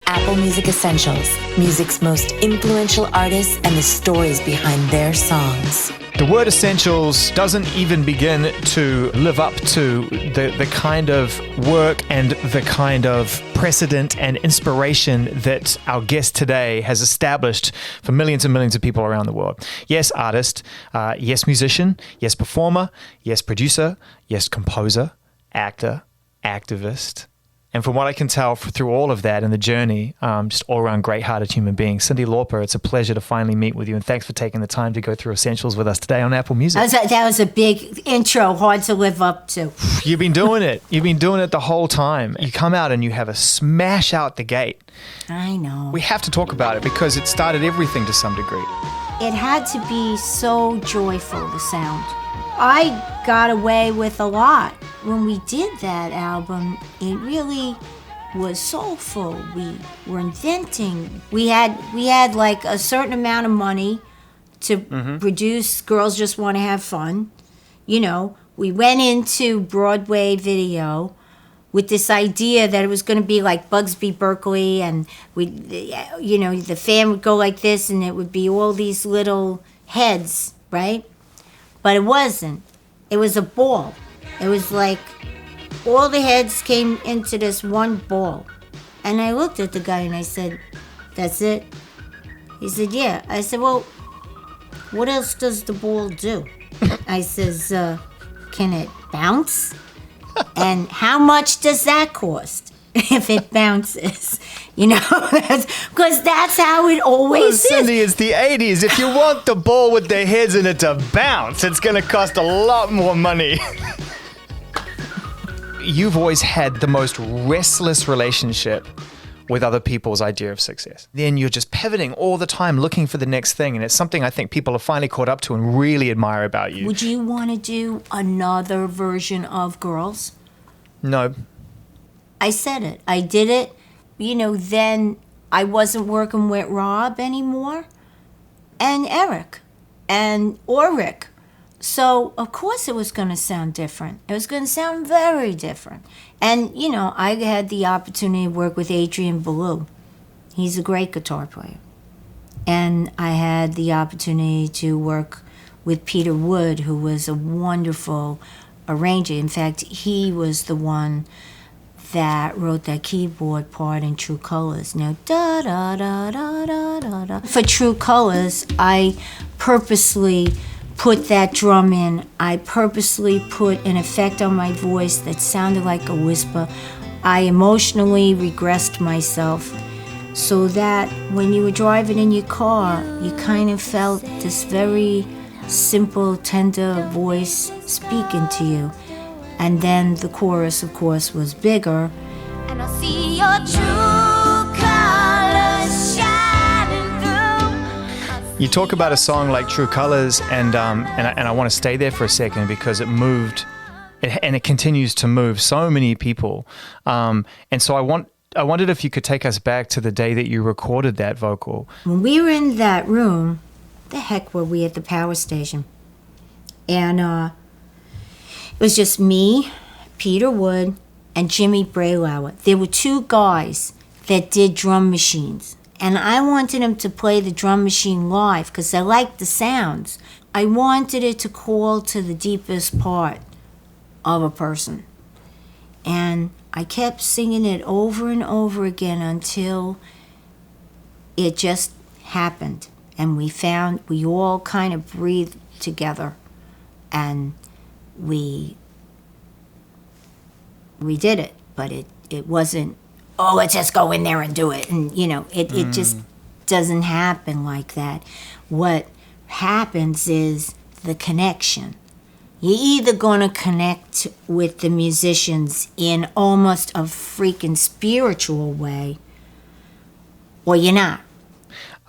Apple Music Essentials, music's most influential artists and the stories behind their songs. The word essentials doesn't even begin to live up to the kind of work and the kind of precedent and inspiration that our guest today has established for millions and millions of people around the world. Yes, artist. Yes, musician. Yes, performer. Yes, producer. Yes, composer. Actor. Activist. And from what I can tell through all of that and the journey, just all-around great-hearted human being. Cyndi Lauper, it's a pleasure to finally meet with you, and thanks for taking the time to go through Essentials with us today on Apple Music. That was a big intro, hard to live up to. You've been doing it. You've been doing it the whole time. You come out and you have a smash out the gate. I know. We have to talk about it because it started everything to some degree. It had to be so joyful, the sound. I got away with a lot. When we did that album, it really was soulful. We were inventing. We had like a certain amount of money to produce Girls Just Want to Have Fun. You know, we went into Broadway video with this idea that it was going to be like Bugsby Berkeley, and the fan would go like this, and it would be all these little heads, right? But it wasn't. It was a ball. It was like all the heads came into this one ball. And I looked at the guy and I said, "That's it?" He said, "Yeah." I said, "Well, what else does the ball do?" I says, "Can it bounce? And how much does that cost if it bounces?" You know, because that's how it always is. Cyndi, it's the 80s. If you want the ball with the heads in it to bounce, it's going to cost a lot more money. You've always had the most restless relationship with other people's idea of success. Then you're just pivoting all the time, looking for the next thing. And it's something I think people have finally caught up to and really admire about you. Would you want to do another version of Girls? No. I said it. I did it. You know, then I wasn't working with Rob anymore, and Eric, and Ulrich. So, of course it was going to sound different. It was going to sound very different. And, you know, I had the opportunity to work with Adrian Belew. He's a great guitar player. And I had the opportunity to work with Peter Wood, who was a wonderful arranger. In fact, he was the one that wrote that keyboard part in True Colors. Now, da da da da da da da. For True Colors, I purposely put that drum in. I purposely put an effect on my voice that sounded like a whisper. I emotionally regressed myself so that when you were driving in your car, you kind of felt this very simple, tender voice speaking to you. And then the chorus, of course, was bigger. And I see your true colors shining through. You talk about a song like True Colors, and I want to stay there for a second because it moved, and it continues to move so many people. And so I wondered if you could take us back to the day that you recorded that vocal. When we were in that room, the heck were we at the power station? And it was just me, Peter Wood, and Jimmy Braylauer. There were two guys that did drum machines. And I wanted them to play the drum machine live because I liked the sounds. I wanted it to call to the deepest part of a person. And I kept singing it over and over again until it just happened. And we all kind of breathed together. And we did it, but it wasn't, oh, let's just go in there and do it. And, you know, it just doesn't happen like that. What happens is the connection. You're either going to connect with the musicians in almost a freaking spiritual way, or you're not.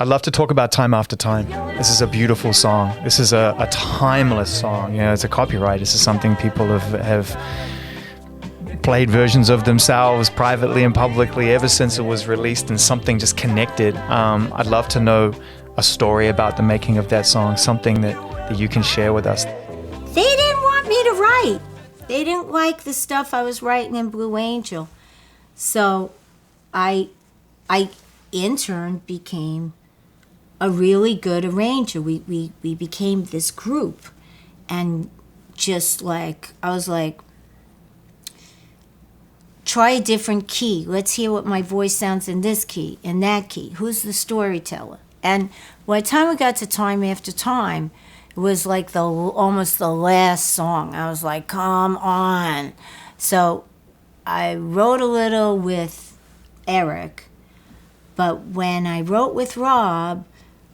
I'd love to talk about Time After Time. This is a beautiful song. This is a timeless song. You know, it's a copyright. This is something people have played versions of themselves privately and publicly ever since it was released, and something just connected. I'd love to know a story about the making of that song, something that you can share with us. They didn't want me to write. They didn't like the stuff I was writing in Blue Angel. So I I, in turn, became a really good arranger. We became this group. And just like, I was like, try a different key. Let's hear what my voice sounds in this key, in that key. Who's the storyteller? And by the time we got to Time After Time, it was like almost the last song. I was like, come on. So I wrote a little with Eric, but when I wrote with Rob,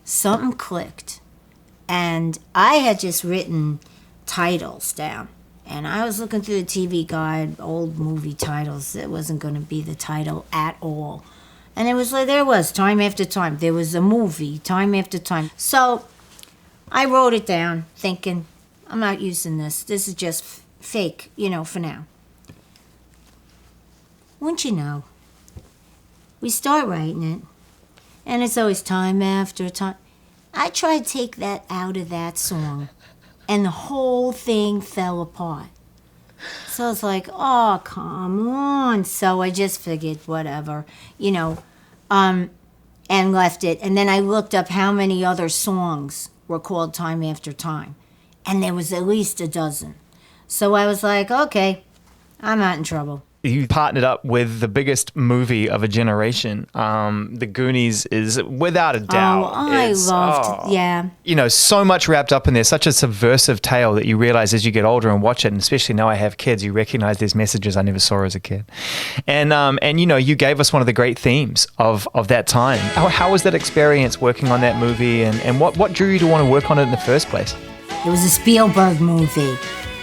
something clicked. And I had just written titles down. And I was looking through the TV guide, old movie titles. It wasn't going to be the title at all. And it was like, there was Time After Time. There was a movie, Time After Time. So I wrote it down thinking, I'm not using this. This is just fake, for now. Wouldn't you know, we start writing it, and it's always time after time. I tried to take that out of that song, and the whole thing fell apart. So it's like, oh, come on. So I just figured, whatever, and left it. And then I looked up how many other songs were called Time After Time, and there was at least a dozen. So I was like, okay, I'm not in trouble. You partnered up with the biggest movie of a generation. The Goonies is without a doubt. I loved, yeah. So much wrapped up in there, such a subversive tale that you realize as you get older and watch it, and especially now I have kids, you recognize there's messages I never saw as a kid. And you gave us one of the great themes of that time. How was that experience working on that movie, and what drew you to want to work on it in the first place? It was a Spielberg movie,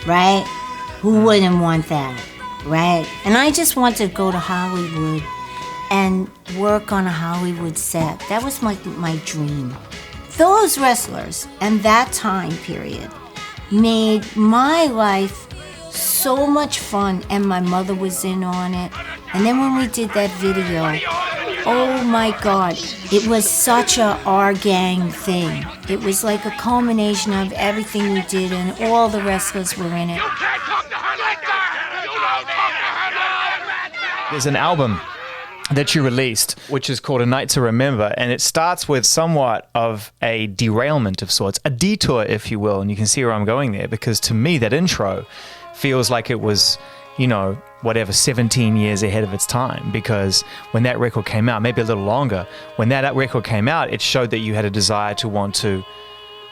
right? Who wouldn't want that? Right? And I just wanted to go to Hollywood and work on a Hollywood set. That was my dream. Those wrestlers and that time period made my life so much fun, and my mother was in on it. And then when we did that video, oh my God, it was such a our gang thing. It was like a culmination of everything we did, and all the wrestlers were in it. There's an album that you released, which is called A Night to Remember, and it starts with somewhat of a derailment of sorts, a detour, if you will, and you can see where I'm going there, because to me, that intro feels like it was, 17 years ahead of its time, because when that record came out, maybe a little longer, when that record came out, it showed that you had a desire to want to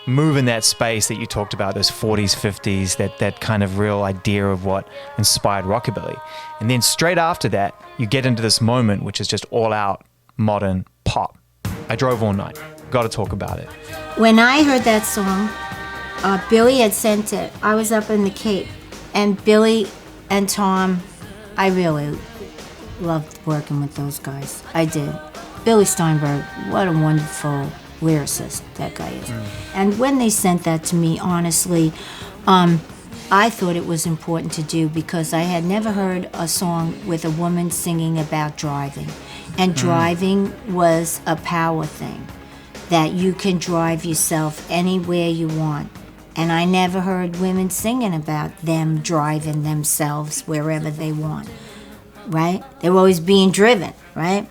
move in that space that you talked about, those 40s, 50s, that kind of real idea of what inspired rockabilly. And then straight after that, you get into this moment, which is just all out modern pop. I Drove All Night. Got to talk about it. When I heard that song, Billy had sent it. I was up in the Cape, and Billy and Tom, I really loved working with those guys. I did. Billy Steinberg, what a wonderful lyricist that guy is. And when they sent that to me, honestly, I thought it was important to do, because I had never heard a song with a woman singing about driving. And driving was a power thing, that you can drive yourself anywhere you want. And I never heard women singing about them driving themselves wherever they want, right? They were always being driven, right?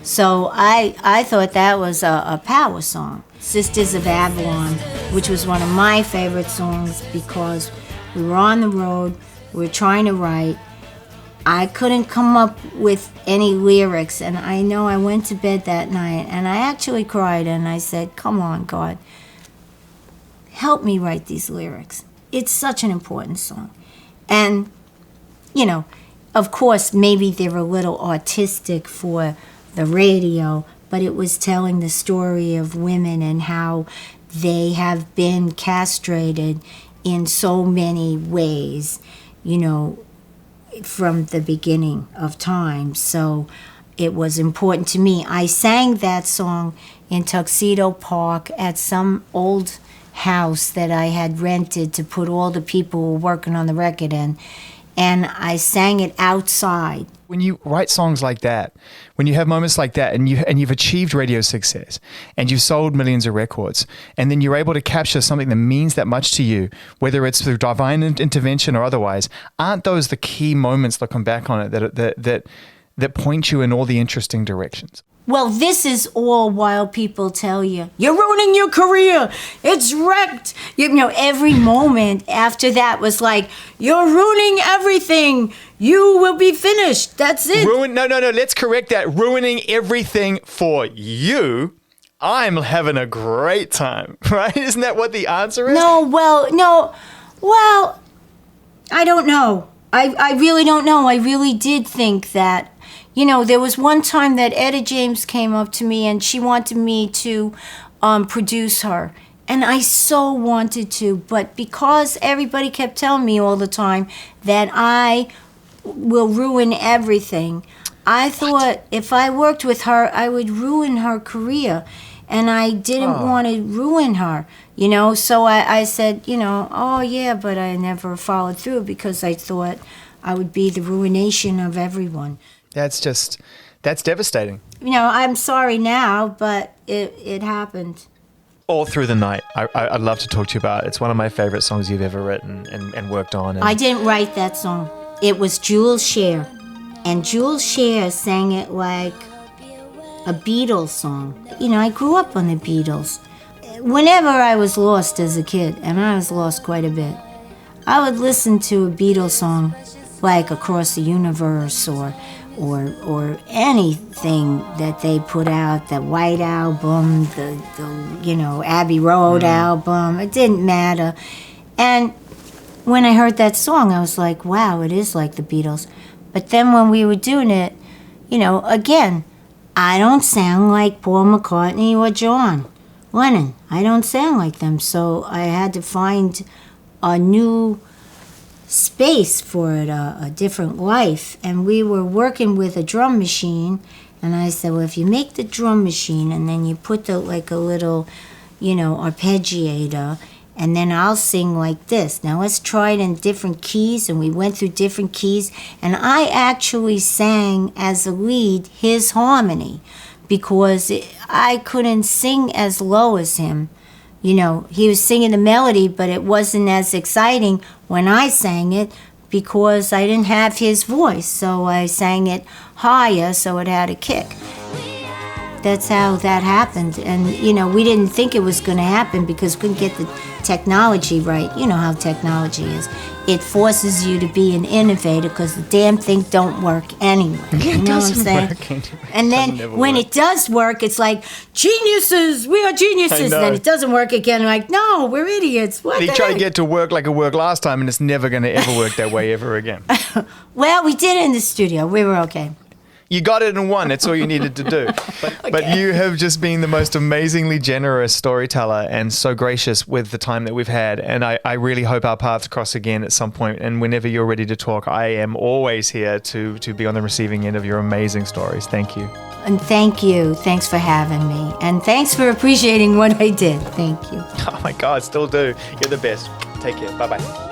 So I thought that was a power song. Sisters of Avalon, which was one of my favorite songs, because we were on the road, we were trying to write. I couldn't come up with any lyrics, and I know I went to bed that night, and I actually cried, and I said, come on, God, help me write these lyrics. It's such an important song. And, of course, maybe they're a little artistic for the radio, but it was telling the story of women and how they have been castrated in so many ways, from the beginning of time. So it was important to me. I sang that song in Tuxedo Park at some old house that I had rented to put all the people who were working on the record in, and I sang it outside. When you write songs like that, when you have moments like that, and you've achieved radio success, and you've sold millions of records, and then you're able to capture something that means that much to you, whether it's through divine intervention or otherwise, aren't those the key moments looking back on it that point you in all the interesting directions? Well, this is all while people tell you, you're ruining your career. It's wrecked. You know, every moment after that was like, you're ruining everything. You will be finished. That's it. No. Let's correct that. Ruining everything for you. I'm having a great time, right? Isn't that what the answer is? No, well, I don't know. I really don't know. I really did think that, you know, there was one time that Etta James came up to me and she wanted me to produce her. And I so wanted to, but because everybody kept telling me all the time that I will ruin everything, I thought if I worked with her, I would ruin her career. And I didn't want to ruin her, you know. So I said, you know, oh yeah, but I never followed through because I thought I would be the ruination of everyone. That's devastating. You know, I'm sorry now, but it happened. All Through the Night. I'd love to talk to you about it. It's one of my favorite songs you've ever written and worked on. And I didn't write that song. It was Jules Cher. And Jules Cher sang it like a Beatles song. You know, I grew up on the Beatles. Whenever I was lost as a kid, and I was lost quite a bit, I would listen to a Beatles song like Across the Universe or anything that they put out, the White Album, the you know, Abbey Road album. It didn't matter. And when I heard that song, I was like, wow, it is like the Beatles. But then when we were doing it, you know, again, I don't sound like Paul McCartney or John Lennon. I don't sound like them. So I had to find a new space for it, a different life. And we were working with a drum machine. And I said, well, if you make the drum machine and then you put like a little, you know, arpeggiator, and then I'll sing like this. Now let's try it in different keys. And we went through different keys. And I actually sang as a lead his harmony because I couldn't sing as low as him. You know, he was singing the melody, but it wasn't as exciting when I sang it because I didn't have his voice. So I sang it higher so it had a kick. That's how that happened. And, you know, we didn't think it was going to happen because we couldn't get the technology right. You know how technology is. It forces you to be an innovator because the damn thing don't work anyway. You know what I'm saying? And then when it does work, it's like, geniuses, we are geniuses. Then it doesn't work again. Like, no, we're idiots. What? You try to get to work like it worked last time and it's never going to ever work that way ever again. Well, we did it in the studio. We were okay. You got it in one. That's all you needed to do. But you have just been the most amazingly generous storyteller and so gracious with the time that we've had. And I really hope our paths cross again at some point. And whenever you're ready to talk, I am always here to be on the receiving end of your amazing stories. Thank you. And thank you. Thanks for having me. And thanks for appreciating what I did. Thank you. Oh my God, still do. You're the best. Take care. Bye-bye.